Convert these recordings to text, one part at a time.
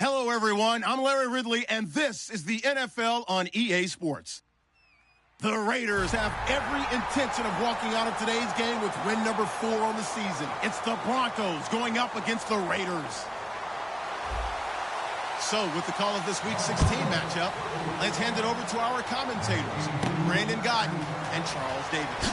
Hello, everyone. I'm Larry Ridley, and this is the NFL on EA Sports. The Raiders have every intention of walking out of today's game with win number 4 on the season. It's the Broncos going up against the Raiders. So, with the call of this Week 16 matchup, let's hand it over to our commentators, Brandon Godden and Charles Davis.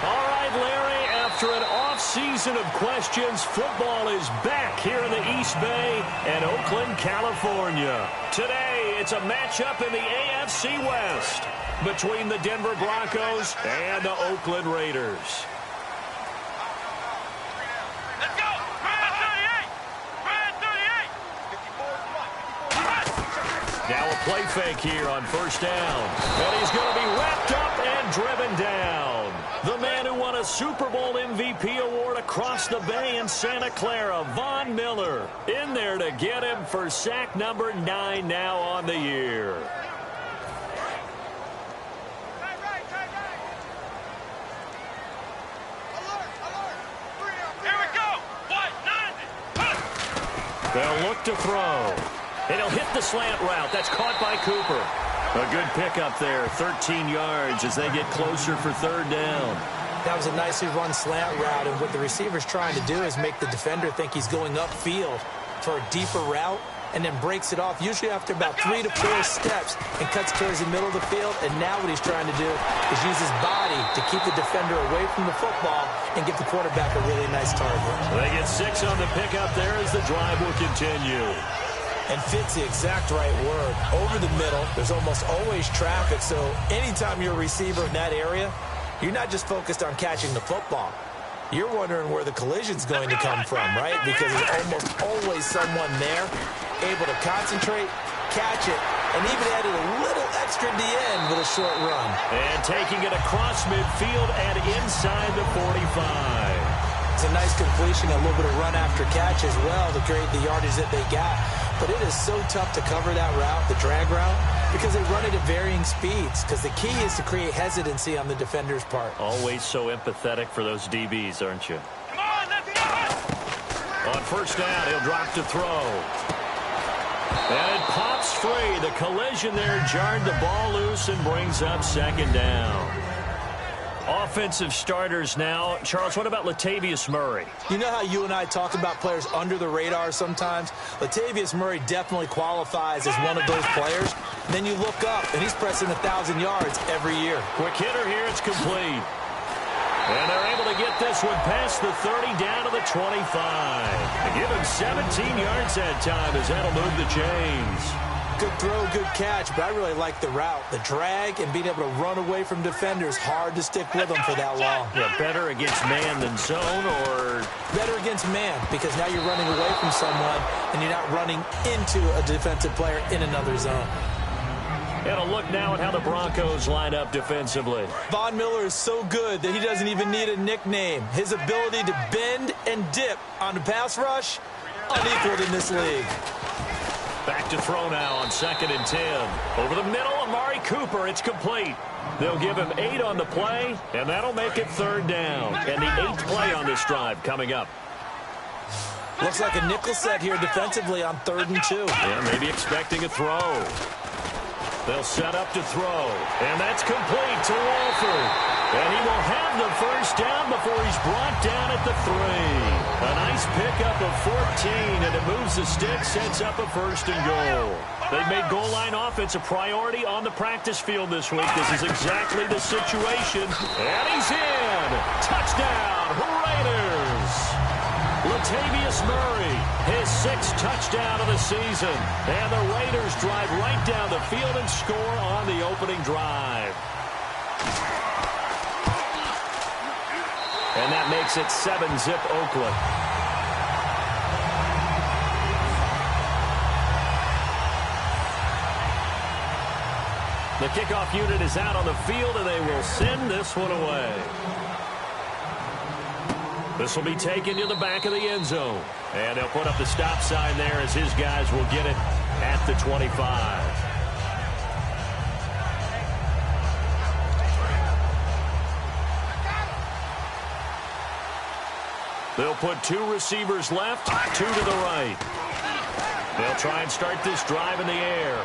All right, Larry, after an off-season of questions, football is back here in the East Bay and Oakland, California. Today, it's a matchup in the AFC West between the Denver Broncos and the Oakland Raiders. Now a play fake here on first down. And he's going to be wrapped up and driven down. The man who won a Super Bowl MVP award across the bay in Santa Clara, Von Miller, in there to get him for sack number 9 now on the year. They'll look to throw. And he'll hit the slant route. That's caught by Cooper. A good pickup there, 13 yards as they get closer for third down. That was a nicely run slant route, and what the receiver's trying to do is make the defender think he's going upfield for a deeper route, and then breaks it off, usually after about 3 to 4 steps, and cuts towards the middle of the field. And now what he's trying to do is use his body to keep the defender away from the football and give the quarterback a really nice target. They get 6 on the pickup there as the drive will continue. And fit's the exact right word. Over the middle, there's almost always traffic, so anytime you're a receiver in that area, you're not just focused on catching the football. You're wondering where the collision's going to come from, right? Because there's almost always someone there able to concentrate, catch it, and even added a little extra at the end with a short run. And taking it across midfield and inside the 45. It's a nice completion, a little bit of run after catch as well to create the yardage that they got. But it is so tough to cover that route, the drag route, because they run it at varying speeds. Because the key is to create hesitancy on the defender's part. Always so empathetic for those DBs, aren't you? Come on, let's go! On first down, he'll drop to throw. And it pops free. The collision there jarred the ball loose and brings up second down. Offensive starters now. Charles, what about Latavius Murray? You know how you and I talk about players under the radar sometimes? Latavius Murray definitely qualifies as one of those players. And then you look up, and he's pressing 1,000 yards every year. Quick hitter here. It's complete. And they're able to get this one past the 30 down to the 25. They give him 17 yards that time as that'll move the chains. Good throw, good catch, but I really like the route. The drag and being able to run away from defenders, hard to stick with them for that long. Yeah, better against man than zone, or? Better against man, because now you're running away from someone and you're not running into a defensive player in another zone. And a look now at how the Broncos line up defensively. Von Miller is so good that he doesn't even need a nickname. His ability to bend and dip on the pass rush, unequaled in this league. Back to throw now on 2nd and 10. Over the middle, Amari Cooper. It's complete. They'll give him 8 on the play, and that'll make it third down. And the 8th play on this drive coming up. Looks like a nickel set here defensively on 3rd and 2. Yeah, maybe expecting a throw. They'll set up to throw. And that's complete to Walford. And he will have the first down before he's brought down at the 3. A nice pickup of 14, and it moves the stick, sets up a 1st and goal. They've made goal line offense a priority on the practice field this week. This is exactly the situation. And he's in. Touchdown, Raiders. Latavius Murray, his 6th touchdown of the season. And the Raiders drive right down the field and score on the opening drive. And that makes it 7-zip Oakland. The kickoff unit is out on the field, and they will send this one away. This will be taken to the back of the end zone. And they'll put up the stop sign there as his guys will get it at the 25. They'll put 2 receivers left, 2 to the right. They'll try and start this drive in the air.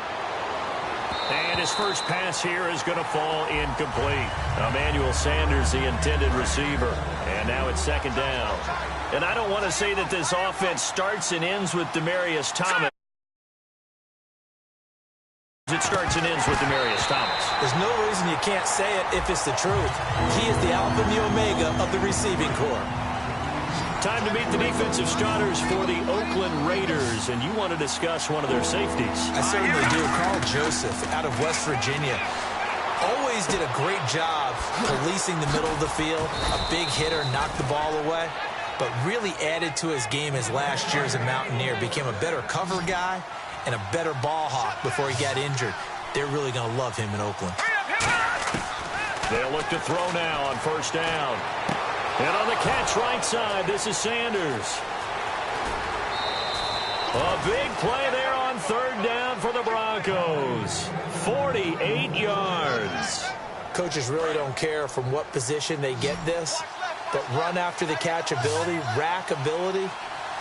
And his first pass here is going to fall incomplete. Emmanuel Sanders, the intended receiver. And now it's second down. And I don't want to say that this offense starts and ends with Demaryius Thomas. It starts and ends with Demaryius Thomas. There's no reason you can't say it if it's the truth. He is the alpha and the omega of the receiving corps. Time to meet the defensive starters for the Oakland Raiders, and you want to discuss one of their safeties. I certainly do. Carl Joseph out of West Virginia. Always did a great job policing the middle of the field. A big hitter, knocked the ball away, but really added to his game his last year as a Mountaineer. Became a better cover guy and a better ball hawk before he got injured. They're really going to love him in Oakland. They'll look to throw now on first down. And on the catch right side, this is Sanders. A big play there on third down for the Broncos. 48 yards. Coaches really don't care from what position they get this, but run after the catch ability, rack ability,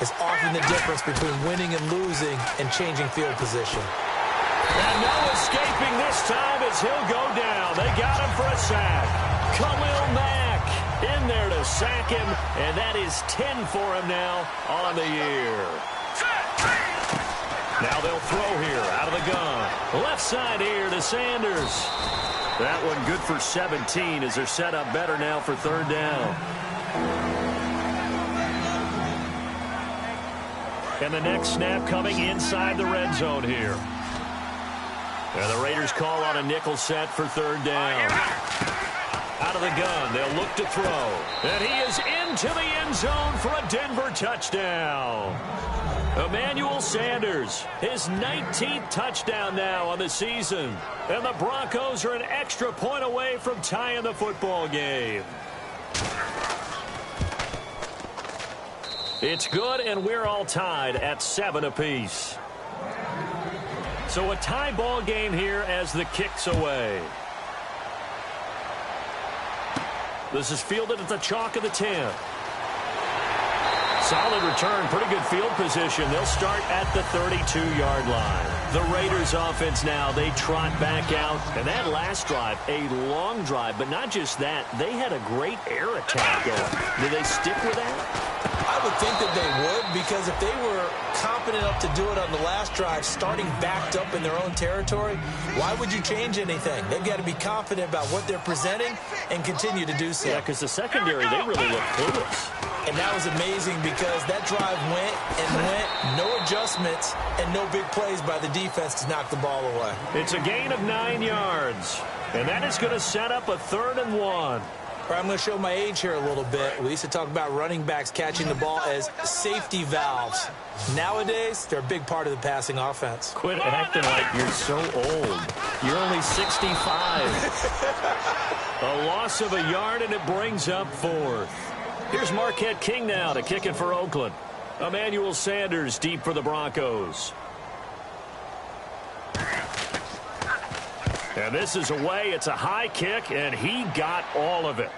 is often the difference between winning and losing and changing field position. And no escaping this time as he'll go down. They got him for a sack. Khalil Mack in there to sack him, and that is 10 for him now on the year. Now they'll throw here out of the gun. Left side here to Sanders. That one good for 17 as they're set up better now for third down. And the next snap coming inside the red zone here. And the Raiders call on a nickel set for third down. Out of the gun, they'll look to throw. And he is into the end zone for a Denver touchdown. Emmanuel Sanders, his 19th touchdown now on the season. And the Broncos are an extra point away from tying the football game. It's good, and we're all tied at 7 apiece. So a tie ball game here as the kick's away. This is fielded at the chalk of the 10. Solid return, pretty good field position. They'll start at the 32-yard line. The Raiders offense now, they trot back out. And that last drive, a long drive, but not just that. They had a great air attack going. Do they stick with that? I would think that they would, because if they were confident enough to do it on the last drive, starting backed up in their own territory, why would you change anything? They've got to be confident about what they're presenting and continue to do so. Yeah, because the secondary, they really look clueless. And that was amazing because that drive went and went, no adjustments, and no big plays by the defense to knock the ball away. It's a gain of 9 yards, and that is going to set up a 3rd and 1. I'm going to show my age here a little bit. We used to talk about running backs catching the ball as safety valves. Nowadays, they're a big part of the passing offense. Quit acting like you're so old. You're only 65. A loss of a yard, and it brings up 4th. Here's Marquette King now to kick it for Oakland. Emmanuel Sanders deep for the Broncos. And this is away. It's a high kick, and he got all of it.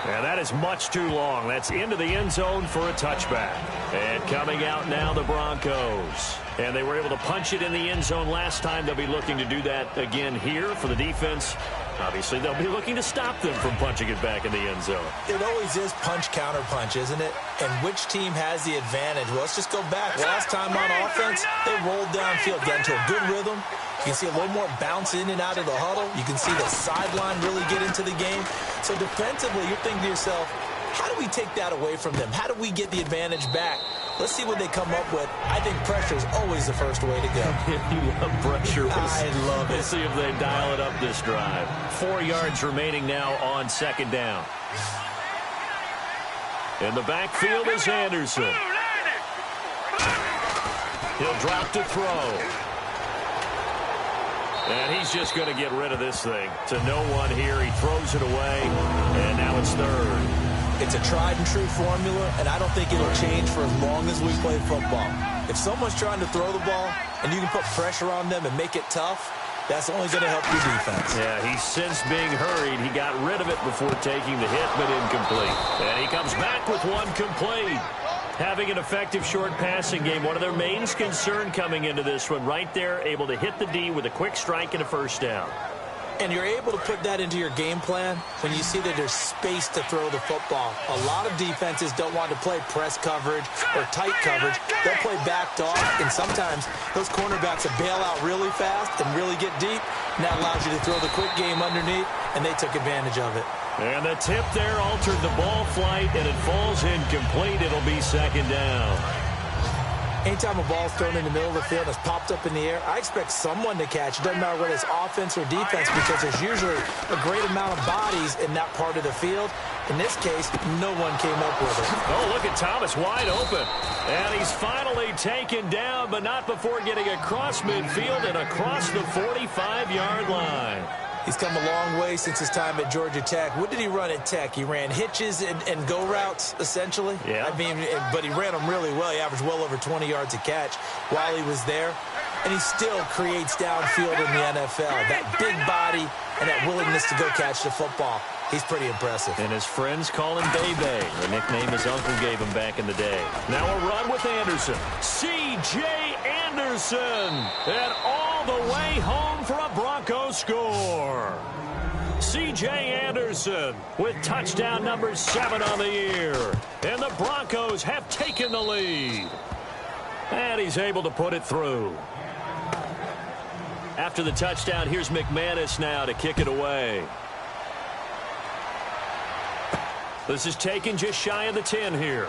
And that is much too long. That's into the end zone for a touchback. And coming out now, the Broncos. And they were able to punch it in the end zone last time. They'll be looking to do that again here for the defense. Obviously, they'll be looking to stop them from punching it back in the end zone. It always is punch-counter-punch, isn't it? And which team has the advantage? Well, let's just go back. Last time on offense, they rolled downfield, got into a good rhythm. You can see a little more bounce in and out of the huddle. You can see the sideline really get into the game. So defensively, you're thinking to yourself, how do we take that away from them? How do we get the advantage back? Let's see what they come up with. I think pressure is always the first way to go. You love pressure. I love it. Let's see if they dial it up this drive. 4 yards remaining now on second down. In the backfield is Anderson. He'll drop to throw. And he's just going to get rid of this thing. To no one here. He throws it away. And now it's 3rd. It's a tried-and-true formula, and I don't think it'll change for as long as we play football. If someone's trying to throw the ball and you can put pressure on them and make it tough, that's only going to help your defense. Yeah, he's since being hurried. He got rid of it before taking the hit, but incomplete. And he comes back with one complete. Having an effective short passing game, one of their main concern coming into this one, right there, able to hit the D with a quick strike and a first down. And you're able to put that into your game plan when you see that there's space to throw the football. A lot of defenses don't want to play press coverage or tight coverage. They'll play backed off, and sometimes those cornerbacks will bail out really fast and really get deep, and that allows you to throw the quick game underneath, and they took advantage of it. And the tip there altered the ball flight, and it falls incomplete. It'll be second down. Anytime a ball's thrown in the middle of the field and it's popped up in the air, I expect someone to catch. It doesn't matter whether it's offense or defense because there's usually a great amount of bodies in that part of the field. In this case, no one came up with it. Oh, look at Thomas wide open. And he's finally taken down, but not before getting across midfield and across the 45-yard line. He's come a long way since his time at Georgia Tech. What did he run at Tech? He ran hitches and go routes, essentially. Yeah. I mean, but he ran them really well. He averaged well over 20 yards a catch while he was there. And he still creates downfield in the NFL. That big body and that willingness to go catch the football. He's pretty impressive. And his friends call him Bebe, the nickname his uncle gave him back in the day. Now a run with Anderson. C.J. Anderson. And all the way home for a Broncos score. C.J. Anderson with touchdown number 7 on the year. And the Broncos have taken the lead. And he's able to put it through. After the touchdown, here's McManus now to kick it away. This is taken just shy of the 10 here.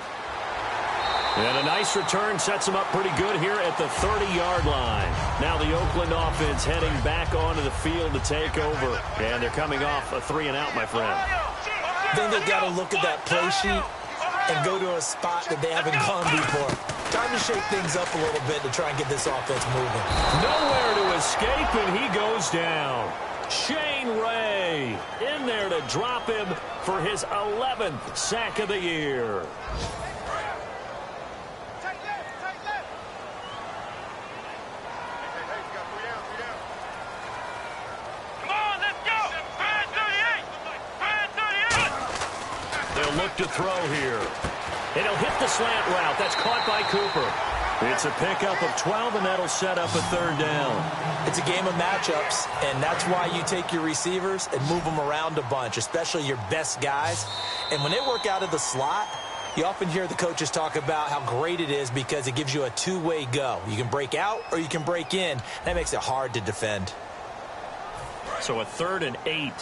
And a nice return sets them up pretty good here at the 30-yard line. Now the Oakland offense heading back onto the field to take over. And they're coming off a 3-and-out, my friend. I think they've got to look at that play sheet and go to a spot that they haven't gone before. Time to shake things up a little bit to try and get this offense moving. Nowhere to escape, and he goes down. Shane Ray in there to drop him for his 11th sack of the year. They'll look to throw here. And he'll hit the slant route. That's caught by Cooper. It's a pickup of 12, and that'll set up a third down. It's a game of matchups, and that's why you take your receivers and move them around a bunch, especially your best guys. And when they work out of the slot, you often hear the coaches talk about how great it is because it gives you a two-way go. You can break out or you can break in. That makes it hard to defend. So a 3rd and 8.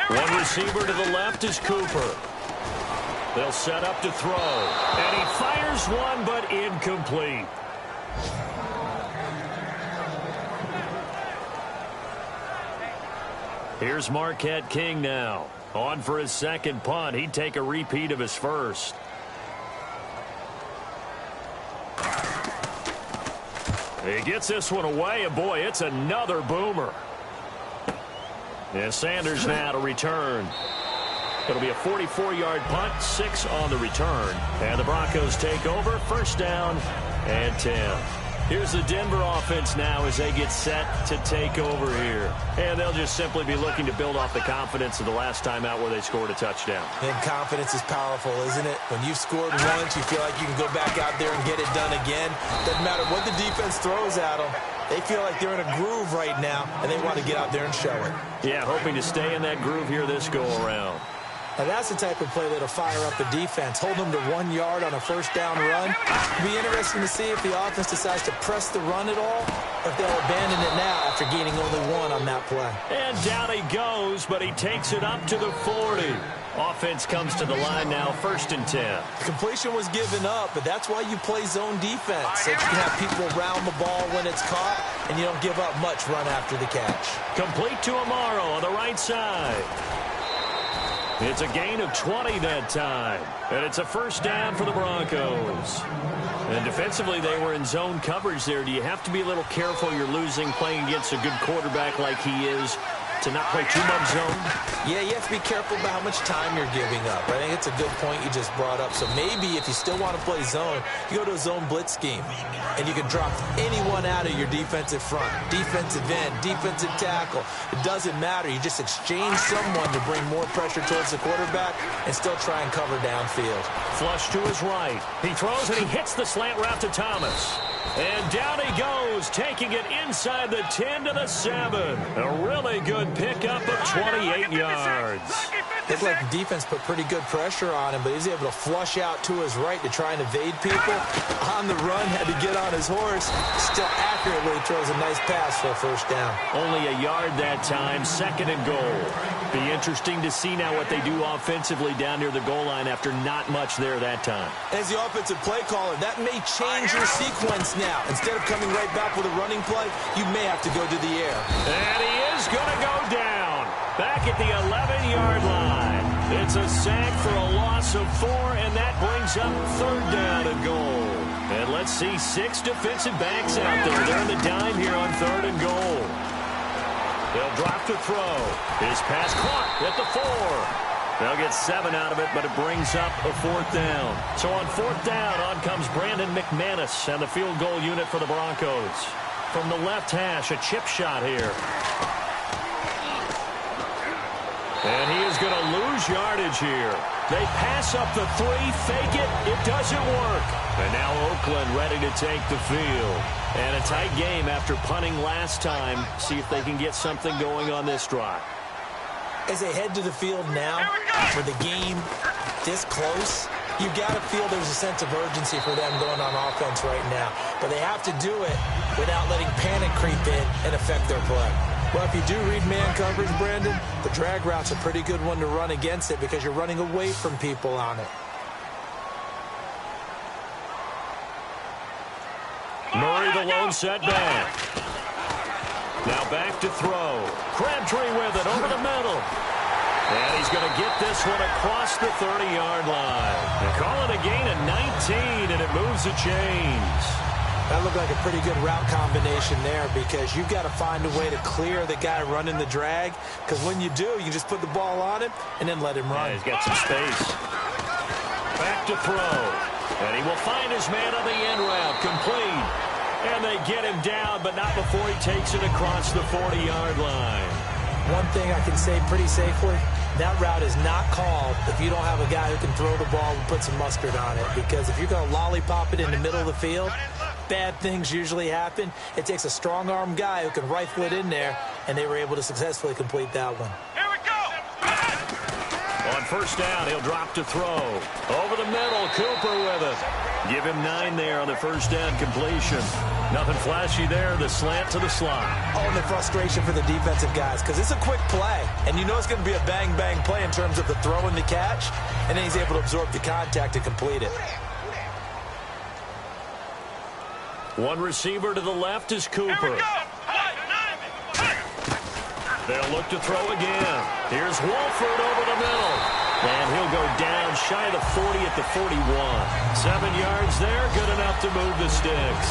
One receiver to the left is Cooper. They'll set up to throw. And he fires one, but incomplete. Here's Marquette King now. On for his second punt. He'd take a repeat of his first. He gets this one away, and boy, it's another boomer. And Sanders now to return. It'll be a 44-yard punt, 6 on the return. And the Broncos take over, 1st down and 10. Here's the Denver offense now as they get set to take over here. And they'll just simply be looking to build off the confidence of the last time out where they scored a touchdown. And confidence is powerful, isn't it? When you've scored once, you feel like you can go back out there and get it done again. Doesn't matter what the defense throws at them. They feel like they're in a groove right now, and they want to get out there and show it. Yeah, hoping to stay in that groove here this go-around. Now, that's the type of play that'll fire up the defense. Hold them to 1 yard on a 1st down run. It'll be interesting to see if the offense decides to press the run at all, or if they'll abandon it now after gaining only 1 on that play. And down he goes, but he takes it up to the 40. Offense comes to the line now, 1st and 10. Completion was given up, but that's why you play zone defense. So you can have people around the ball when it's caught, and you don't give up much run after the catch. Complete to Amaro on the right side. It's a gain of 20 that time. And it's a 1st down for the Broncos. And defensively, they were in zone coverage there. Do you have to be a little careful? You're losing playing against a good quarterback like he is. to not play too much zone? Yeah, you have to be careful about how much time you're giving up. I think it's a good point you just brought up. So maybe if you still want to play zone, you go to a zone blitz scheme, and you can drop anyone out of your defensive front, defensive end, defensive tackle. It doesn't matter. You just exchange someone to bring more pressure towards the quarterback and still try and cover downfield. Flush to his right. He throws and he hits the slant route to Thomas. And down he goes, taking it inside the 10 to the 7. A really good pickup of 28 yards. Looked like the defense put pretty good pressure on him, but he's able to flush out to his right to try and evade people. On the run, had to get on his horse. Still accurately throws a nice pass for a first down. Only a yard that time, 2nd and goal. Be interesting to see now what they do offensively down near the goal line after not much there that time. As the offensive play caller, that may change your sequence now. Instead of coming right back with a running play, you may have to go to the air. And he is going to go down. Back at the 11-yard line. It's a sack for a loss of 4, and that brings up 3rd down and goal. And let's see 6 defensive backs out there. They're in the dime here on 3rd and goal. They'll drop to throw. His pass caught at the 4. They'll get 7 out of it, but it brings up a 4th down. So on 4th down, on comes Brandon McManus and the field goal unit for the Broncos. From the left hash, a chip shot here. And he is going to lose yardage here. They pass up the 3, fake it. It doesn't work. And now Oakland ready to take the field. And a tight game after punting last time. See if they can get something going on this drive. As they head to the field now, for the game this close, you've got to feel there's a sense of urgency for them going on offense right now. But they have to do it without letting panic creep in and affect their play. Well, if you do read man coverage, Brandon, the drag route's a pretty good one to run against it because you're running away from people on it. Murray the lone setback. Now back to throw. Crabtree with it over the middle. And he's going to get this one across the 30-yard line. They call it a gain of 19, and it moves the chains. That looked like a pretty good route combination there because you've got to find a way to clear the guy running the drag because when you do, you just put the ball on him and then let him run. Yeah, he's got some space. Back to throw. And he will find his man on the end route. Complete. And they get him down, but not before he takes it across the 40-yard line. One thing I can say pretty safely, that route is not called if you don't have a guy who can throw the ball and put some mustard on it. Because if you're going to lollipop it in the middle of the field, bad things usually happen. It takes a strong-arm guy who can rifle it in there, and they were able to successfully complete that one. Here we go! On first down, he'll drop to throw. Over the middle, Cooper with it. Give him 9 there on the first down completion. Nothing flashy there, the slant to the slot. Oh, and the frustration for the defensive guys, because it's a quick play, and you know it's going to be a bang-bang play in terms of the throw and the catch, and then he's able to absorb the contact to complete it. One receiver to the left is Cooper. They'll look to throw again. Here's Wolford over the middle. And he'll go down shy of the 40 at the 41. 7 yards there, good enough to move the sticks.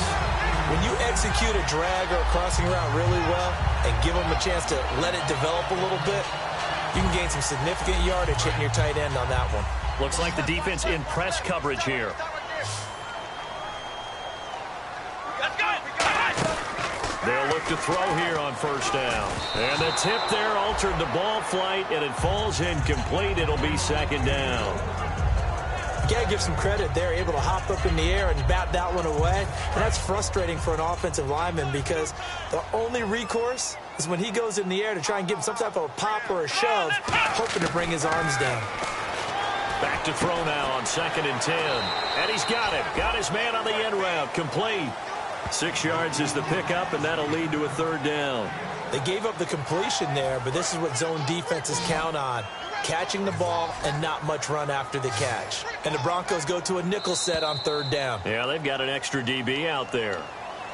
When you execute a drag or a crossing route really well and give them a chance to let it develop a little bit, you can gain some significant yardage hitting your tight end on that one. Looks like the defense in press coverage here. They'll look to throw here on first down. And the tip there altered the ball flight, and it falls incomplete. It'll be second down. You got to give some credit. They're able to hop up in the air and bat that one away. And that's frustrating for an offensive lineman because the only recourse is when he goes in the air to try and give him some type of a pop or a shove, hoping to bring his arms down. Back to throw now on 2nd and 10. And he's got it. Got his man on the end route. Complete. 6 yards is the pickup, and that'll lead to a third down. They gave up the completion there, but this is what zone defenses count on. Catching the ball and not much run after the catch. And the Broncos go to a nickel set on third down. Yeah, they've got an extra DB out there.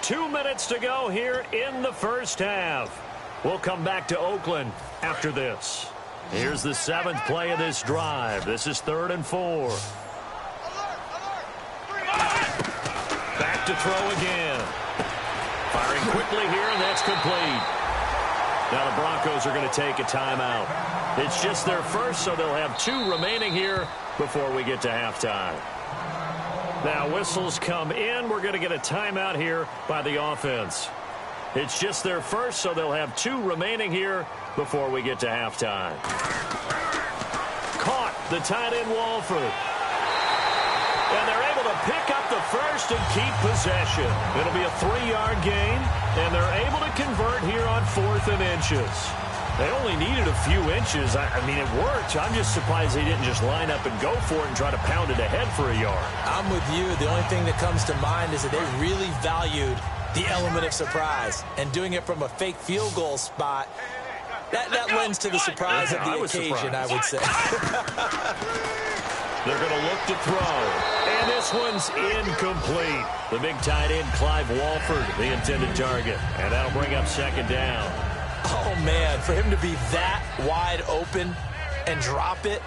2 minutes to go here in the first half. We'll come back to Oakland after this. Here's the 7th play of this drive. This is 3rd and 4. Back to throw again. Firing quickly here, and that's complete. Now the Broncos are going to take a timeout. It's just their first, so they'll have 2 remaining here before we get to halftime. Now whistles come in. We're going to get a timeout here by the offense. It's just their first, so they'll have 2 remaining here before we get to halftime. Caught, the tight end Walford. And they're able to pick up the first and keep possession. It'll be a 3-yard gain, and they're able to convert here on 4th and inches. They only needed a few inches. I mean, it worked. I'm just surprised they didn't just line up and go for it and try to pound it ahead for a yard. I'm with you. The only thing that comes to mind is that they really valued the element of surprise. And doing it from a fake field goal spot, that lends to the surprise of the occasion, I would say. They're going to look to throw. And this one's incomplete. The big tight end, Clive Walford, the intended target. And that'll bring up 2nd down. Oh, man, for him to be that wide open and drop it.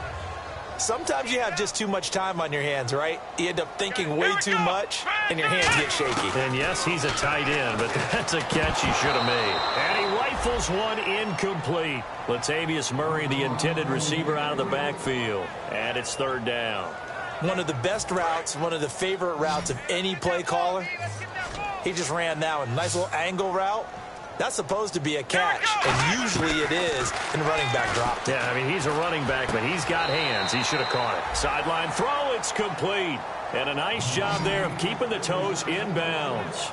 Sometimes you have just too much time on your hands, right? You end up thinking way too much, and your hands get shaky. And yes, he's a tight end, but that's a catch he should have made. And he rifles one incomplete. Latavius Murray, the intended receiver, out of the backfield. And it's 3rd down. One of the best routes, one of the favorite routes of any play caller. He just ran that one. Nice little angle route. That's supposed to be a catch, and usually it is, and the running back dropped it. Yeah, I mean, he's a running back, but he's got hands. He should have caught it. Sideline throw, it's complete. And a nice job there of keeping the toes inbounds.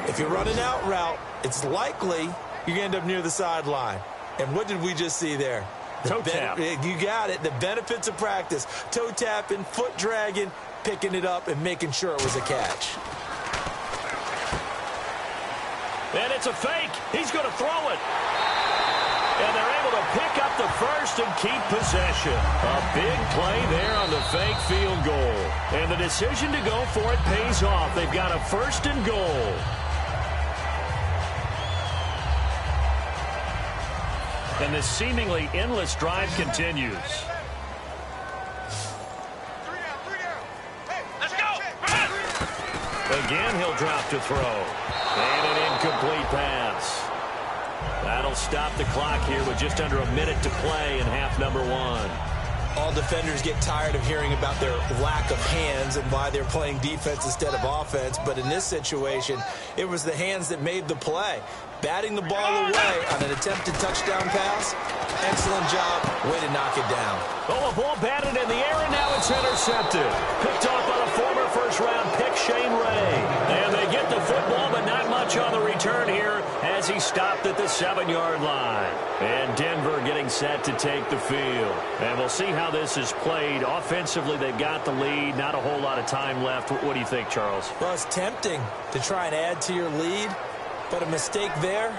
If you're running out route, it's likely you're going to end up near the sideline. And what did we just see there? Toe tap. You got it. The benefits of practice. Toe tapping, foot dragging, picking it up, and making sure it was a catch. And it's a fake. He's going to throw it. And they're able to pick up the first and keep possession. A big play there on the fake field goal. And the decision to go for it pays off. They've got a 1st and goal. And this seemingly endless drive continues. Again, he'll drop to throw. And an incomplete pass. That'll stop the clock here with just under a minute to play in half number 1. All defenders get tired of hearing about their lack of hands and why they're playing defense instead of offense. But in this situation, it was the hands that made the play. Batting the ball away on an attempted touchdown pass. Excellent job. Way to knock it down. Oh, a ball batted in the air, and now it's intercepted. Picked off by the former first-round pick, Shane Ray. And they get the football, but not much on the return here as he stopped at the 7-yard line. And Denver getting set to take the field. And we'll see how this is played. Offensively, they've got the lead. Not a whole lot of time left. What do you think, Charles? Well, it's tempting to try and add to your lead. But a mistake there,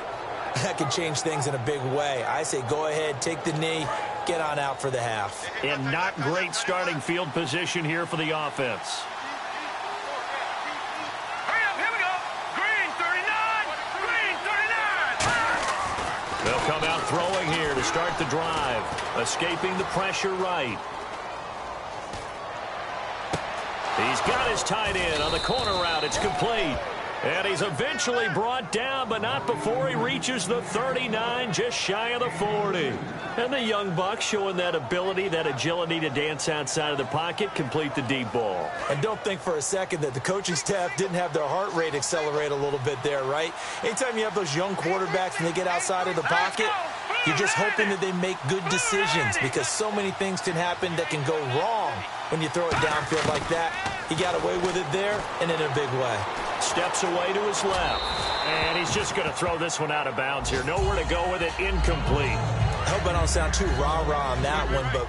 that could change things in a big way. I say go ahead, take the knee, get on out for the half. And not great starting field position here for the offense. Hurry up, here we go. Green 39, green 39. They'll come out throwing here to start the drive. Escaping the pressure right. He's got his tight end on the corner route. It's complete. And he's eventually brought down, but not before he reaches the 39, just shy of the 40. And the young buck showing that ability, that agility to dance outside of the pocket, complete the deep ball. And don't think for a second that the coaching staff didn't have their heart rate accelerate a little bit there, right? Anytime you have those young quarterbacks and they get outside of the pocket, you're just hoping that they make good decisions because so many things can happen that can go wrong when you throw it downfield like that. He got away with it there and in a big way. Steps away to his left. And he's just going to throw this one out of bounds here. Nowhere to go with it. Incomplete. I hope I don't sound too rah-rah on that one, but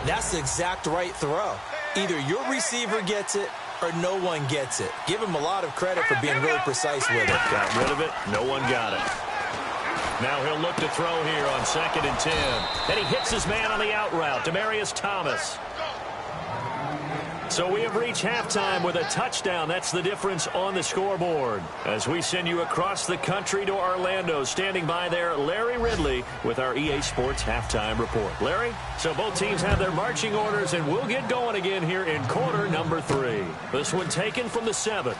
that's the exact right throw. Either your receiver gets it or no one gets it. Give him a lot of credit for being really precise with it. Got rid of it. No one got it. Now he'll look to throw here on 2nd and 10. And he hits his man on the out route, Demaryius Thomas. So we have reached halftime with a touchdown. That's the difference on the scoreboard. As we send you across the country to Orlando, standing by there, Larry Ridley with our EA Sports Halftime Report. Larry, so both teams have their marching orders, and we'll get going again here in quarter number 3. This one taken from the 7.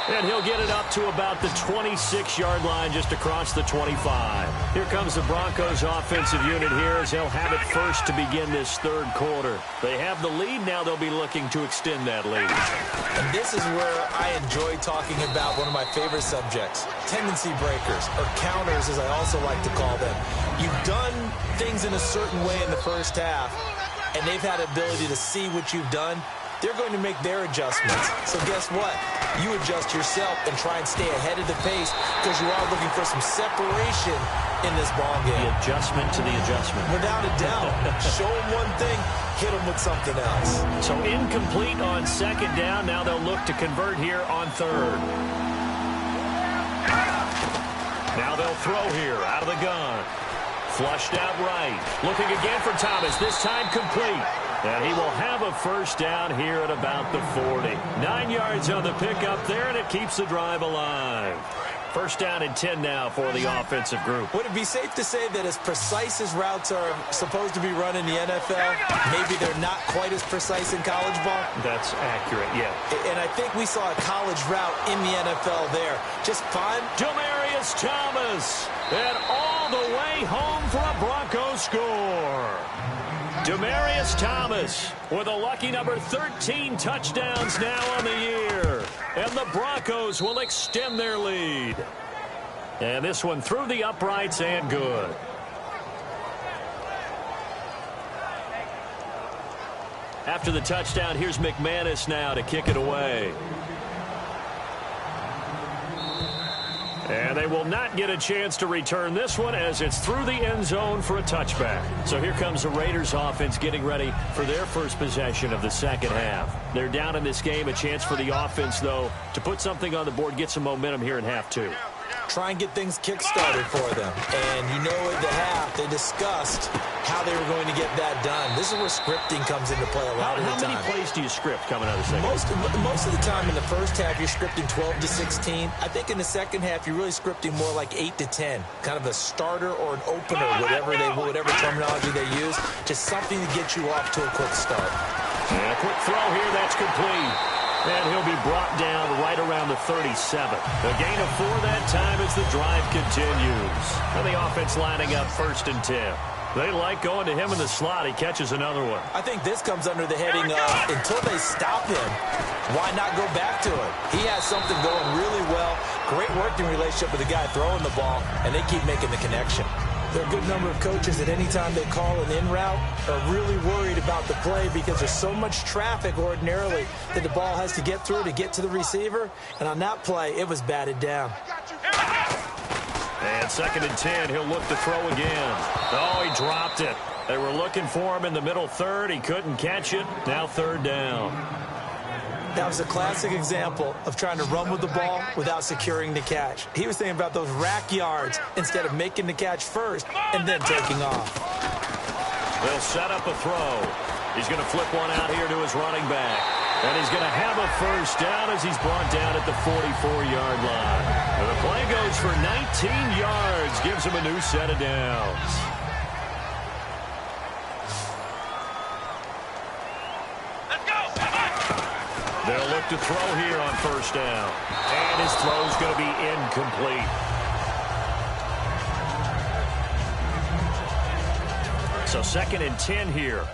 And he'll get it up to about the 26-yard line, just across the 25. Here comes the Broncos offensive unit here as they'll have it first to begin this third quarter. They have the lead. Now they'll be looking to extend that lead. And this is where I enjoy talking about one of my favorite subjects, tendency breakers, or counters as I also like to call them. You've done things in a certain way in the first half, and they've had the ability to see what you've done. They're going to make their adjustments. So guess what? You adjust yourself and try and stay ahead of the pace because you are looking for some separation in this ball game. The adjustment to the adjustment. Without a doubt. Show them one thing, hit them with something else. So incomplete on second down. Now they'll look to convert here on third. Now they'll throw here out of the gun. Flushed out right. Looking again for Thomas. This time complete. And he will have a first down here at about the 40. 9 yards on the pickup there, and it keeps the drive alive. First down and 10 now for the offensive group. Would it be safe to say that as precise as routes are supposed to be run in the NFL, maybe they're not quite as precise in college ball? That's accurate, yeah. And I think we saw a college route in the NFL there. Just fun. Demaryius Thomas. And all the way home for a Broncos score. Demaryius Thomas with a lucky number 13 touchdowns now on the year. And the Broncos will extend their lead. And this one through the uprights and good. After the touchdown, here's McManus now to kick it away. And they will not get a chance to return this one as it's through the end zone for a touchback. So here comes the Raiders offense getting ready for their first possession of the second half. They're down in this game. A chance for the offense, though, to put something on the board, get some momentum here in half two. Try and get things kick-started for them. And you know at the half, they discussed how they were going to get that done. This is where scripting comes into play a lot of the time. How many plays do you script coming out of the second? Most of the time in the first half, you're scripting 12 to 16. I think in the second half, you're really scripting more like 8 to 10. Kind of a starter or an opener, whatever terminology they use. Just something to get you off to a quick start. And a quick throw here, that's complete. And he'll be brought down right around the 37. A gain of 4 that time as the drive continues. And the offense lining up first and 10. They like going to him in the slot. He catches another one. I think this comes under the heading of until they stop him, why not go back to it? He has something going really well. Great working relationship with the guy throwing the ball, and they keep making the connection. There are a good number of coaches that any time they call an in route are really worried about the play because there's so much traffic ordinarily that the ball has to get through to get to the receiver. And on that play, it was batted down. And second and 10, he'll look to throw again. Oh, he dropped it. They were looking for him in the middle third. He couldn't catch it. Now third down. That was a classic example of trying to run with the ball without securing the catch. He was thinking about those rack yards instead of making the catch first and then taking off. They'll set up a throw. He's going to flip one out here to his running back. And he's going to have a first down as he's brought down at the 44-yard line. And the play goes for 19 yards, gives him a new set of downs. They'll look to throw here on first down. And his throw's going to be incomplete. So second and 10 here.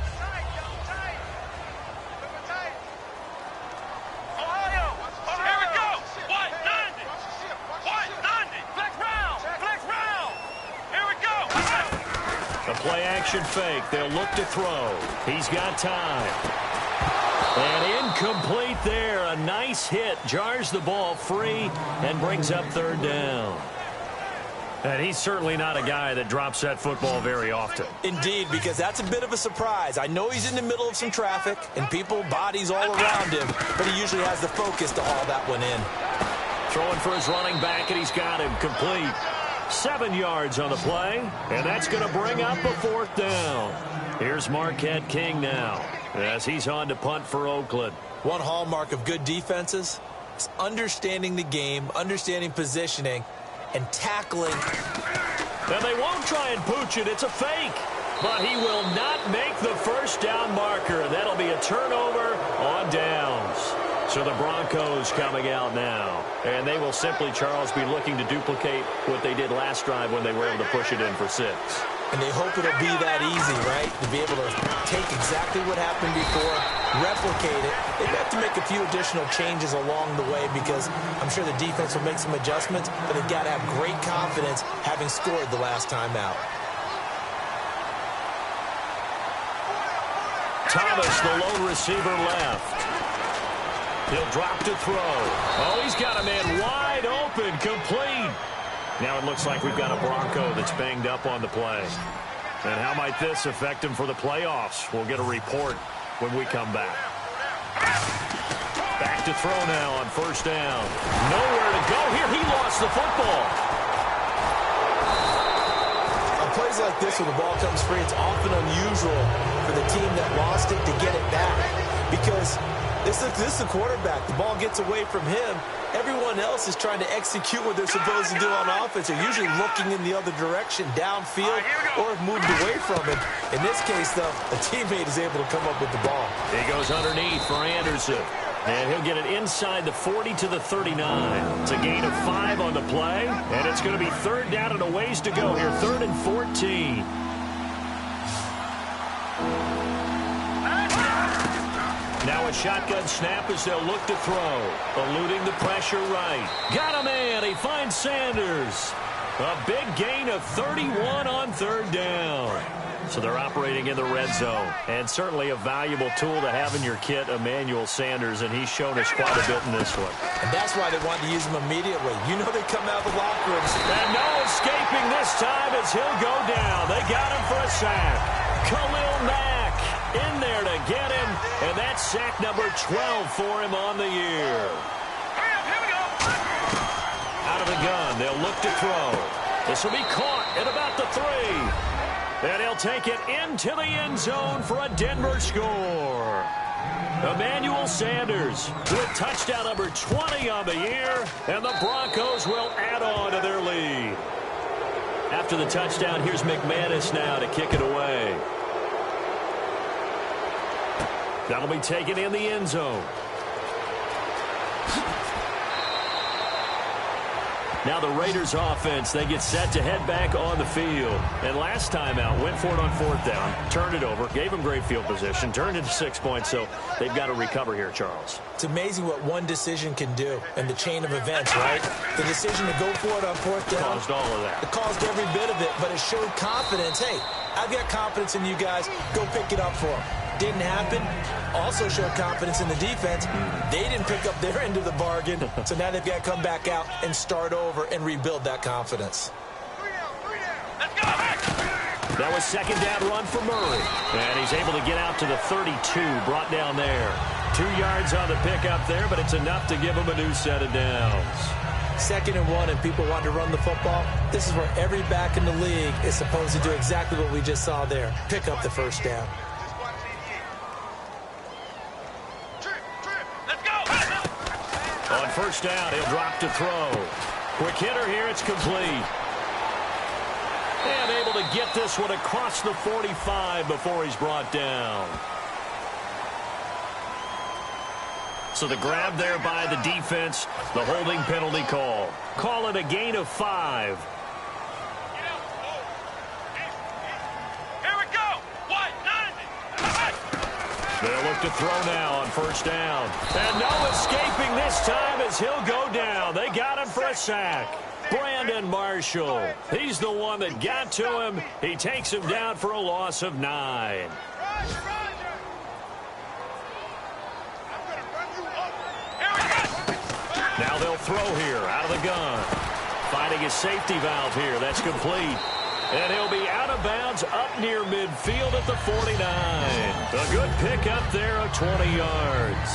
The play action fake. They'll look to throw. He's got time. And incomplete there. A nice hit. Jars the ball free and brings up third down. And he's certainly not a guy that drops that football very often. Indeed, because that's a bit of a surprise. I know he's in the middle of some traffic and people, bodies all around him, but he usually has the focus to haul that one in. Throwing for his running back, and he's got him complete. 7 yards on the play, and that's going to bring up a fourth down. Here's Marquette King now as he's on to punt for Oakland. One hallmark of good defenses is understanding the game, understanding positioning, and tackling. And they won't try and pooch it. It's a fake. But he will not make the first down marker. That'll be a turnover on downs. So the Broncos coming out now. And they will simply, Charles, be looking to duplicate what they did last drive when they were able to push it in for 6. And they hope it'll be that easy, right? To be able to take exactly what happened before, replicate it. They have to make a few additional changes along the way because I'm sure the defense will make some adjustments, but they've got to have great confidence having scored the last time out. Thomas, the lone receiver, left. He'll drop to throw. Oh, he's got a man wide open, complete. Now it looks like we've got a Bronco that's banged up on the play. And how might this affect him for the playoffs? We'll get a report when we come back. Back to throw now on first down. Nowhere to go here. He lost the football. On plays like this, when the ball comes free, it's often unusual for the team that lost it to get it back. Because this is the quarterback. The ball gets away from him. Everyone else is trying to execute what they're supposed to do on offense. They're usually looking in the other direction, downfield, or have moved away from it. In this case, though, a teammate is able to come up with the ball. He goes underneath for Anderson. And he'll get it inside the 40 to the 39. It's a gain of 5 on the play. And it's going to be third down and a ways to go here. 3rd and 14. Now a shotgun snap as they'll look to throw. Eluding the pressure right. Got a man. He finds Sanders. A big gain of 31 on 3rd down. So they're operating in the red zone. And certainly a valuable tool to have in your kit, Emmanuel Sanders, and he's shown us quite a bit in this one. And that's why they wanted to use him immediately. You know they come out of the locker rooms. And no escaping this time as he'll go down. They got him for a sack. Khalil Mack in there to get him. And that's sack number 12 for him on the year. Here we go. Out of the gun, they'll look to throw. This will be caught at about the 3. And he'll take it into the end zone for a Denver score. Emmanuel Sanders with touchdown number 20 on the year, and the Broncos will add on to their lead. After the touchdown, here's McManus now to kick it away. That'll be taken in the end zone. Now the Raiders offense, they get set to head back on the field. And last time out, went for it on 4th down, turned it over, gave them great field position, turned it to 6 points, so they've got to recover here, Charles. It's amazing what one decision can do in the chain of events, right? The decision to go for it on 4th down. Caused all of that. It caused every bit of it, but it showed confidence. Hey, I've got confidence in you guys. Go pick it up for them. Didn't happen. Also showed confidence in the defense. They didn't pick up their end of the bargain, so now they've got to come back out and start over and rebuild that confidence. Let's go. That was 2nd down run for Murray. And he's able to get out to the 32, brought down there. 2 yards on the pickup there, but it's enough to give him a new set of downs. 2nd and 1, and people want to run the football. This is where every back in the league is supposed to do exactly what we just saw there. Pick up the 1st down. On 1st down, he'll drop to throw. Quick hitter here, it's complete. And able to get this one across the 45 before he's brought down. So the grab there by the defense, the holding penalty call. Call it a gain of 5. Here we go. What? 90. They'll look to throw now on 1st down. And no escaping this time as he'll go down. They got him for a sack. Brandon Marshall. He's the one that got to him. He takes him down for a loss of 9. Now they'll throw here out of the gun. Finding his safety valve here. That's complete. And he'll be out of bounds up near midfield at the 49. A good pickup there of 20 yards.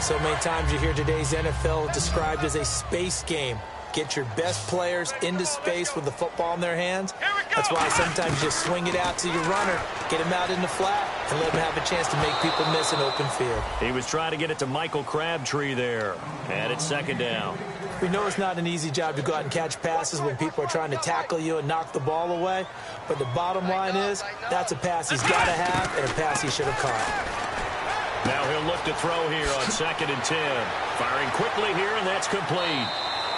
So many times you hear today's NFL described as a space game. Get your best players into space with the football in their hands. That's why sometimes you just swing it out to your runner, get him out in the flat, and let him have a chance to make people miss an open field. He was trying to get it to Michael Crabtree there. And it's 2nd down. We know it's not an easy job to go out and catch passes when people are trying to tackle you and knock the ball away. But the bottom line is, that's a pass he's got to have and a pass he should have caught. Now he'll look to throw here on 2nd and 10. Firing quickly here, and that's complete.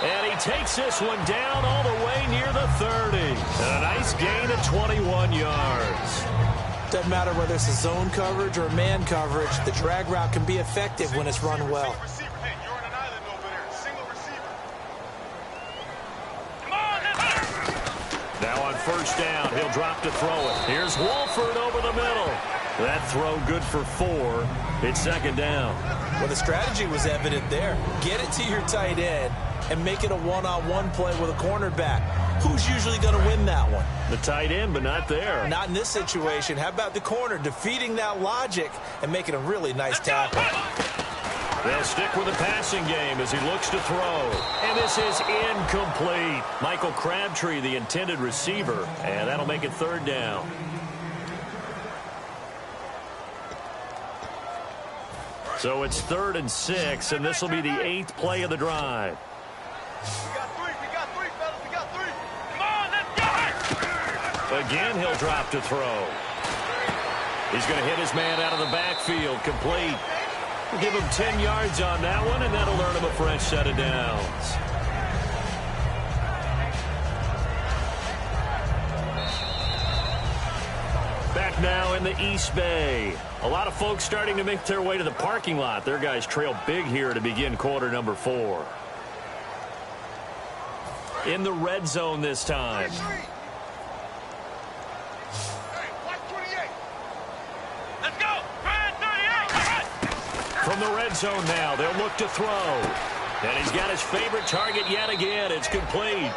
And he takes this one down all the way near the 30. And a nice gain of 21 yards. Doesn't matter whether it's a zone coverage or man coverage, the drag route can be effective when it's run well. Now on 1st down, he'll drop to throw it. Here's Wolford over the middle. That throw good for 4. It's 2nd down. Well, the strategy was evident there. Get it to your tight end and make it a one-on-one play with a cornerback. Who's usually going to win that one? The tight end, but not there. Not in this situation. How about the corner defeating that logic and making a really nice tackle? They'll stick with the passing game as he looks to throw. And this is incomplete. Michael Crabtree, the intended receiver, and that'll make it 3rd down. So it's 3rd and 6, and this will be the 8th play of the drive. We got 3, fellas, we got 3. Come on, let's go! Again, he'll drop to throw. He's going to hit his man out of the backfield, complete. We'll give him 10 yards on that one, and that'll earn him a fresh set of downs. Back now in the East Bay. A lot of folks starting to make their way to the parking lot. Their guys trail big here to begin quarter number 4. In the red zone this time. Let's go! Red 38! From the red zone now, they'll look to throw. And he's got his favorite target yet again. It's complete.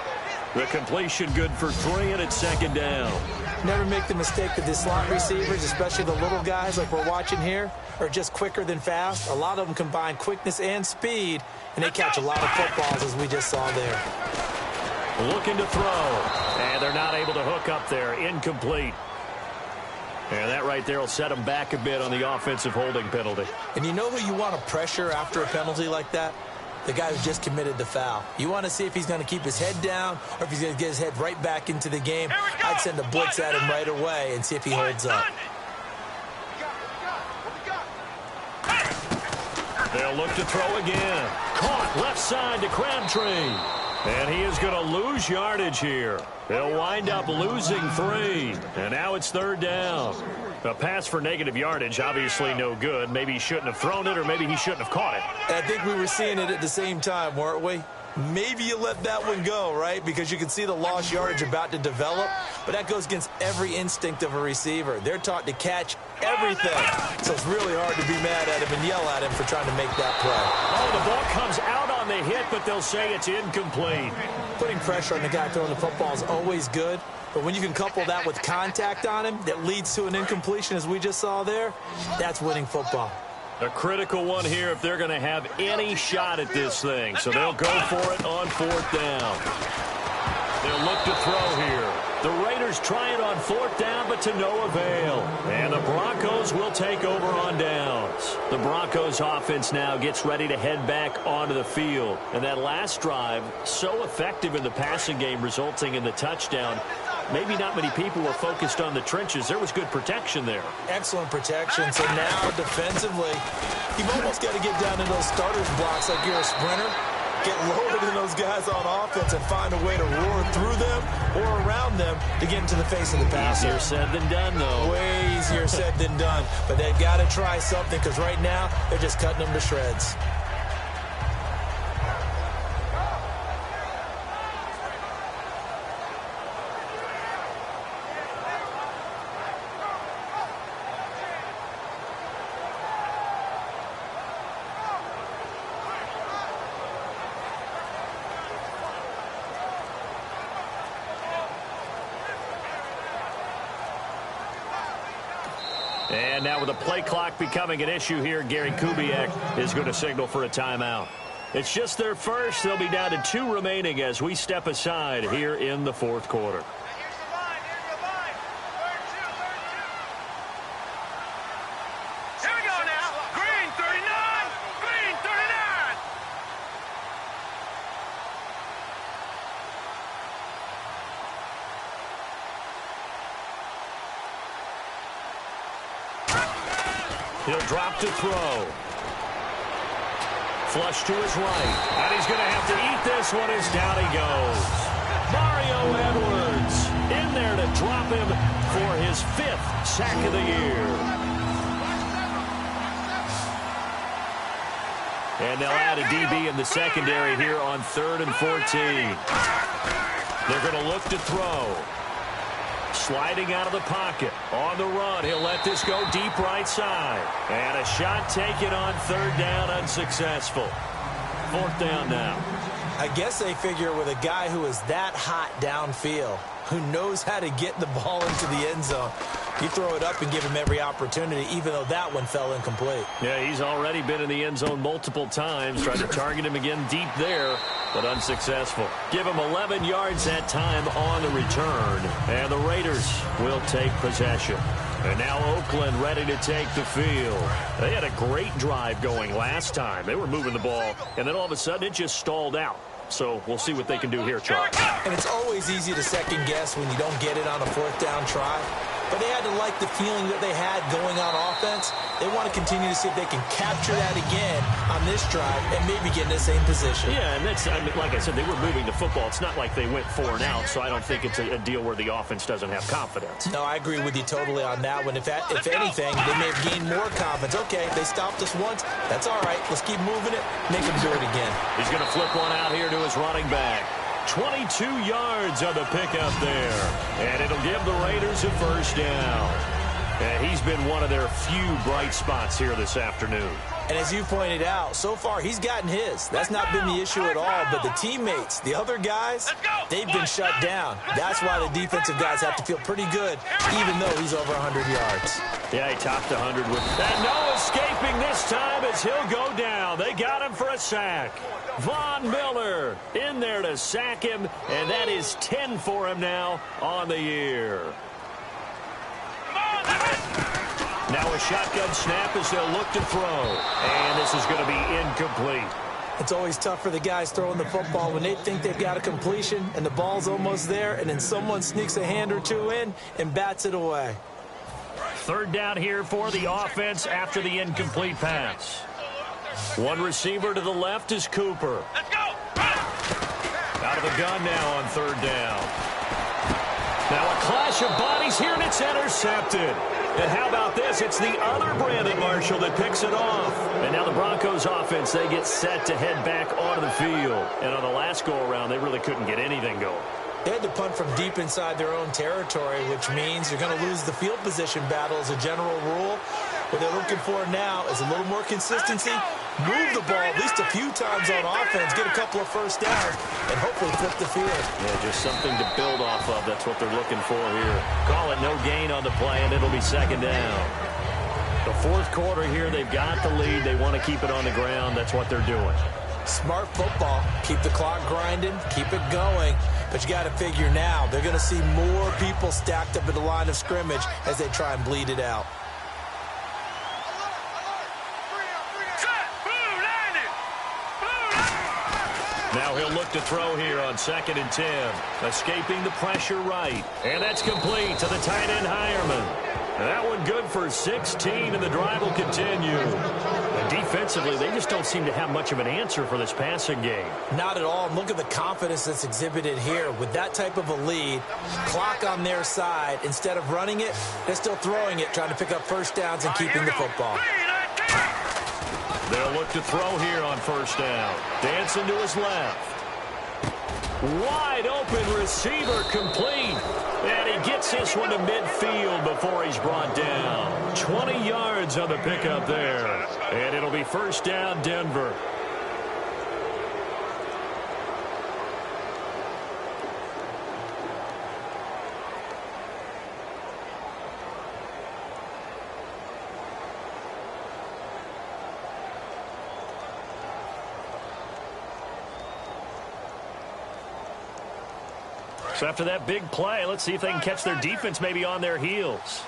The completion good for 3, and it's 2nd down. Never make the mistake that the slot receivers, especially the little guys like we're watching here, are just quicker than fast. A lot of them combine quickness and speed, and they catch a lot of footballs, as we just saw there. Looking to throw. And they're not able to hook up there. Incomplete. And that right there will set them back a bit on the offensive holding penalty. And you know who you want to pressure after a penalty like that? The guy who just committed the foul. You want to see if he's going to keep his head down or if he's going to get his head right back into the game. I'd send a blitz at him right away and see if he holds up. They'll look to throw again. Caught left side to Crabtree. And he is going to lose yardage here. They'll wind up losing 3. And now it's 3rd down. A pass for negative yardage, obviously no good. Maybe he shouldn't have thrown it, or maybe he shouldn't have caught it. I think we were seeing it at the same time, weren't we? Maybe you let that one go, right? Because you can see the lost yardage about to develop. But that goes against every instinct of a receiver. They're taught to catch everything. So it's really hard to be mad at him and yell at him for trying to make that play. Oh, the ball comes out on the hit, but they'll say it's incomplete. Putting pressure on the guy throwing the football is always good. But when you can couple that with contact on him that leads to an incompletion, as we just saw there, that's winning football. A critical one here if they're going to have any shot at this thing. So they'll go for it on 4th down. They'll look to throw here. The Raiders try it on 4th down, but to no avail. And the Broncos will take over on downs. The Broncos offense now gets ready to head back onto the field. And that last drive, so effective in the passing game, resulting in the touchdown. Maybe not many people were focused on the trenches. There was good protection there. Excellent protection. So now defensively, you've almost got to get down in those starters blocks like you're a sprinter. Get loaded in those guys on offense and find a way to roar through them or around them to get into the face of the passer. Easier said than done, though. Way easier said than done. But they've got to try something because right now they're just cutting them to shreds. And now with the play clock becoming an issue here, Gary Kubiak is going to signal for a timeout. It's just their first. They'll be down to 2 remaining as we step aside here in the 4th quarter. Here we go now. Green 39. Green 39. He'll drop to throw. Flush to his right. And he's going to have to eat this one as down he goes. Mario Edwards in there to drop him for his 5th sack of the year. And they'll add a DB in the secondary here on 3rd and 14. They're going to look to throw. Sliding out of the pocket. On the run. He'll let this go deep right side. And a shot taken on 3rd down, unsuccessful. 4th down now. I guess they figure with a guy who is that hot downfield, who knows how to get the ball into the end zone, you throw it up and give him every opportunity, even though that one fell incomplete. Yeah, he's already been in the end zone multiple times. Tried to target him again deep there, but unsuccessful. Give him 11 yards that time on the return, and the Raiders will take possession. And now Oakland ready to take the field. They had a great drive going last time. They were moving the ball, and then all of a sudden it just stalled out. So we'll see what they can do here, Charles. And it's always easy to second guess when you don't get it on a 4th down try. But they had to like the feeling that they had going on offense. They want to continue to see if they can capture that again on this drive and maybe get in the same position. Yeah, and that's, I mean, like I said, they were moving the football. It's not like they went 4 and out, so I don't think it's a deal where the offense doesn't have confidence. No, I agree with you totally on that one. If anything, they may have gained more confidence. Okay, they stopped us once. That's all right. Let's keep moving it. Make them do it again. He's going to flip one out here to his running back. 22 yards on the pickup there. And it'll give the Raiders a 1st down. And he's been one of their few bright spots here this afternoon. And as you pointed out, so far he's gotten his. That's not been the issue at all. But the teammates, the other guys, they've been shut down. That's why the defensive guys have to feel pretty good, even though he's over 100 yards. Yeah, he topped 100 with... And no escaping this time as he'll go down. They got him for a sack. Von Miller in there to sack him, and that is 10 for him now on the year. Now a shotgun snap as they'll look to throw. And this is going to be incomplete. It's always tough for the guys throwing the football when they think they've got a completion and the ball's almost there, and then someone sneaks a hand or two in and bats it away. 3rd down here for the offense after the incomplete pass. One receiver to the left is Cooper. Let's go! Out of the gun now on 3rd down. Now a clash of bodies here, and it's intercepted. And how about this? It's the other Brandon Marshall that picks it off. And now the Broncos offense, they get set to head back onto the field. And on the last go-around, they really couldn't get anything going. They had to punt from deep inside their own territory, which means you're going to lose the field position battle as a general rule. What they're looking for now is a little more consistency, move the ball at least a few times on offense, get a couple of 1st downs, and hopefully flip the field. Yeah, just something to build off of. That's what they're looking for here. Call it no gain on the play, and it'll be 2nd down. The 4th quarter here, they've got the lead. They want to keep it on the ground. That's what they're doing. Smart football. Keep the clock grinding, keep it going. But you got to figure now, they're going to see more people stacked up at the line of scrimmage as they try and bleed it out. Now he'll look to throw here on 2nd and 10. Escaping the pressure right. And that's complete to the tight end Hireman. And that one good for 16, and the drive will continue. And defensively, they just don't seem to have much of an answer for this passing game. Not at all. And look at the confidence that's exhibited here. With that type of a lead, clock on their side, instead of running it, they're still throwing it, trying to pick up 1st downs and keeping the football. They'll look to throw here on 1st down. Dancing to his left. Wide open receiver complete. And he gets this one to midfield before he's brought down. 20 yards on the pickup there. And it'll be 1st down, Denver. So after that big play, let's see if they can catch their defense maybe on their heels.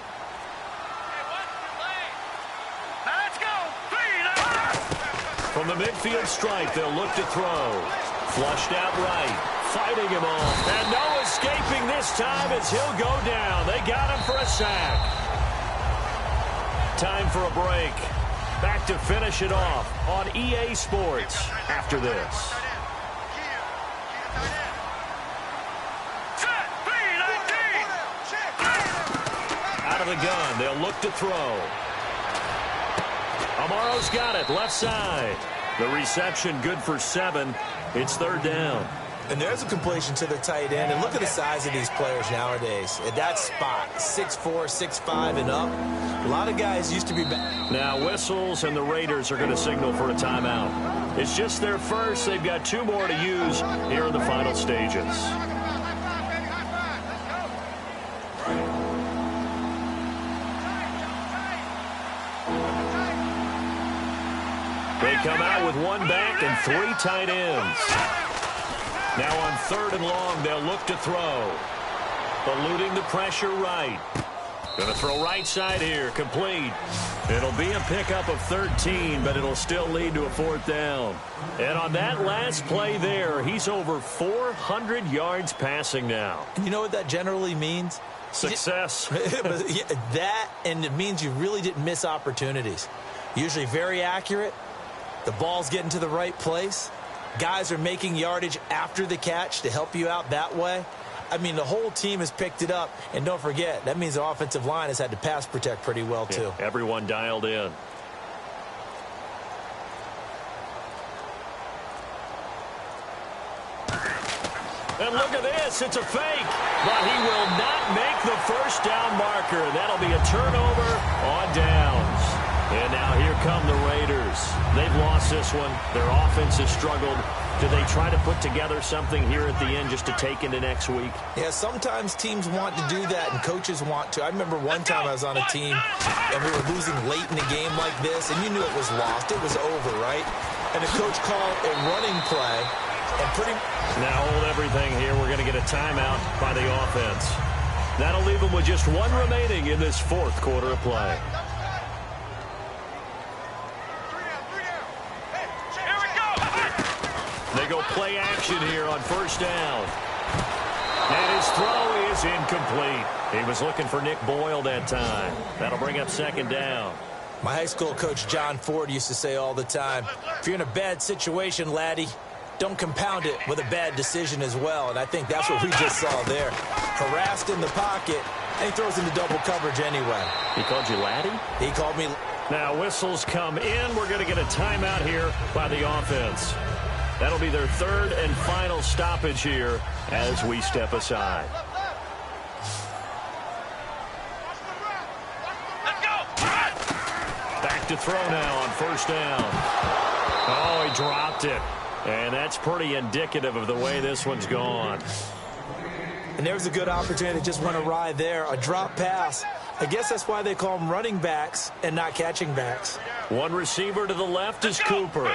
From the midfield stripe, they'll look to throw. Flushed out right. Fighting him off. And no escaping this time as he'll go down. They got him for a sack. Time for a break. Back to finish it off on EA Sports after this. Out of the gun, they'll look to throw. Amaro's got it, left side. The reception good for 7. It's third down. And there's a completion to the tight end. And look at the size of these players nowadays. At that spot, 6'4", 6'5", and up. A lot of guys used to be back. Now whistles, and the Raiders are going to signal for a timeout. It's just their first. They've got 2 more to use here in the final stages. They come out with 1 back and 3 tight ends. Now on 3rd and long, they'll look to throw. Eluding the pressure right. Going to throw right side here, complete. It'll be a pickup of 13, but it'll still lead to a 4th down. And on that last play there, he's over 400 yards passing now. And you know what that generally means? Success. That, and it means you really didn't miss opportunities. Usually very accurate. The ball's getting to the right place. Guys are making yardage after the catch to help you out that way. I mean, the whole team has picked it up. And don't forget, that means the offensive line has had to pass protect pretty well, too. Yeah, everyone dialed in. And look at this. It's a fake. But he will not make the first down marker. That'll be a turnover on downs. And now here come the Raiders. They've lost this one. Their offense has struggled. Do they try to put together something here at the end just to take into next week? Yeah, sometimes teams want to do that and coaches want to. I remember one time I was on a team and we were losing late in a game like this and you knew it was lost. It was over, right? And the coach called a running play and Now hold everything here. We're going to get a timeout by the offense. That'll leave them with just 1 remaining in this 4th quarter of play. They go play action here on 1st down. And his throw is incomplete. He was looking for Nick Boyle that time. That'll bring up 2nd down. My high school coach, John Ford, used to say all the time, if you're in a bad situation, laddie, don't compound it with a bad decision as well. And I think that's what we just saw there. Harassed in the pocket, and he throws into double coverage anyway. He called you laddie? He called me. Now whistles come in. We're going to get a timeout here by the offense. That'll be their 3rd and final stoppage here as we step aside. Back to throw now on 1st down. Oh, he dropped it. And that's pretty indicative of the way this one's gone. And there's a good opportunity that just went awry there. A drop pass. I guess that's why they call them running backs and not catching backs. 1 receiver to the left is Cooper.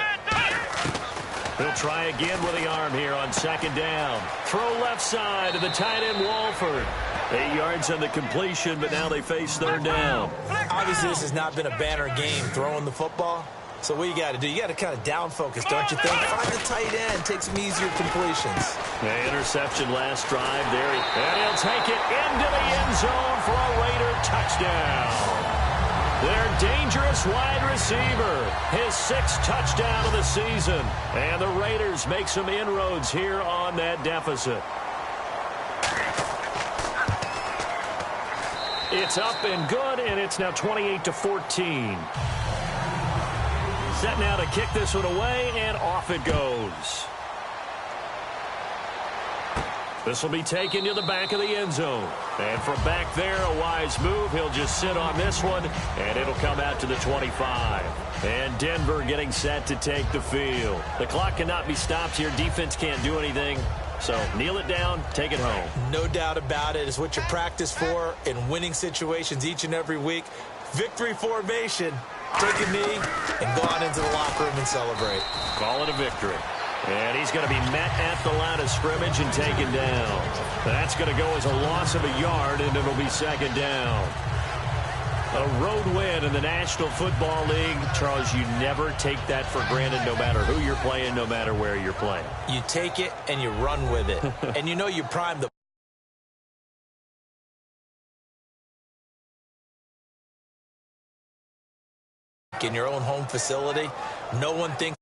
He'll try again with the arm here on 2nd down. Throw left side to the tight end, Walford. 8 yards on the completion, but now they face 3rd down. Obviously, this has not been a banner game throwing the football. So what you got to do, you got to kind of down focus, don't you think? Find the tight end, take some easier completions. The interception last drive there. And he'll take it into the end zone for a Raider touchdown. Their dangerous wide receiver, his 6th touchdown of the season. And the Raiders make some inroads here on that deficit. It's up and good, and it's now 28-14. Set now to kick this one away, and off it goes. This will be taken to the back of the end zone. And from back there, a wise move. He'll just sit on this one, and it'll come out to the 25. And Denver getting set to take the field. The clock cannot be stopped here. Defense can't do anything. So kneel it down, take it home. No doubt about it. It's what you practice for in winning situations each and every week. Victory formation. Take a knee and go on into the locker room and celebrate. Call it a victory. And he's going to be met at the line of scrimmage and taken down. That's going to go as a loss of a yard, and it'll be 2nd down. A road win in the National Football League. Charles, you never take that for granted no matter who you're playing, no matter where you're playing. You take it and you run with it. And you know you prime the week in your own home facility, no one thinks